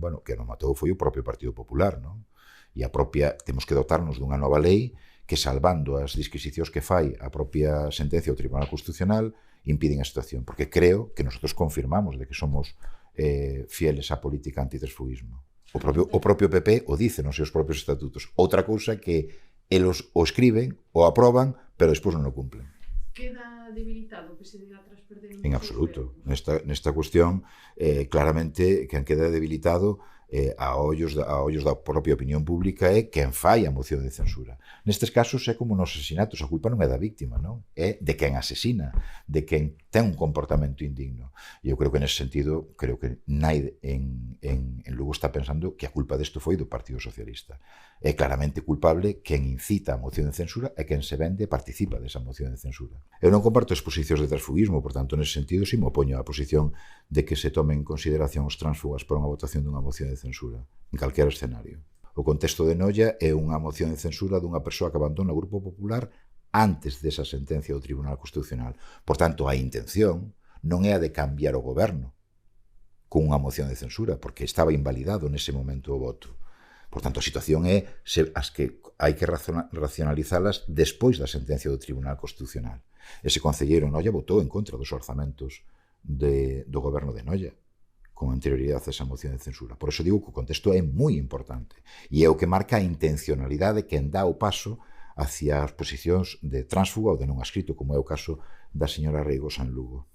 bueno, que non matou foi o propio Partido Popular, non? E a propia, temos que dotarnos dunha nova lei que, salvando as disquisicións que fai a propia sentencia do Tribunal Constitucional, impiden a situación, porque creo que nosotros confirmamos de que somos fieles á política antitransfugismo. O propio PP o dice nos seus propios estatutos. Outra cousa que eles o escriben, o aproban, pero despois non o cumplen. Queda debilitado que se diga tras perder un... En absoluto. Nesta cuestión, claramente, quen queda debilitado a ollos da propia opinión pública é quen fai a moción de censura. Nestes casos é como nos asesinatos, a culpa non é da víctima, non? É de quen asesina, de quen ten un comportamento indigno. E eu creo que nese sentido, creo que naide en Lugo está pensando que a culpa desto foi do Partido Socialista. É claramente culpable quen incita a moción de censura e quen se vende e participa desa moción de censura. Eu non comparto as posicións de transfugismo, por tanto, nese sentido, si me opoño á posición de que se tomen en consideración os tránsfugas para unha votación dunha moción de censura, en calquera escenario. O contexto de Noia é unha moción de censura dunha persoa que abandona o Grupo Popular antes desa sentencia do Tribunal Constitucional. Por tanto, a intención non é a de cambiar o goberno con unha moción de censura, porque estaba invalidado nese momento o voto. Por tanto, a situación é as que hai que racionalizalas despois da sentencia do Tribunal Constitucional. Ese concelleiro Noia votou en contra dos orzamentos do goberno de Noia, con anterioridade a esa moción de censura. Por eso digo que o contexto é moi importante e é o que marca a intencionalidade que dá o paso hacia as posicións de tránsfuga ou de non adscrito, como é o caso da señora Reigos en Lugo.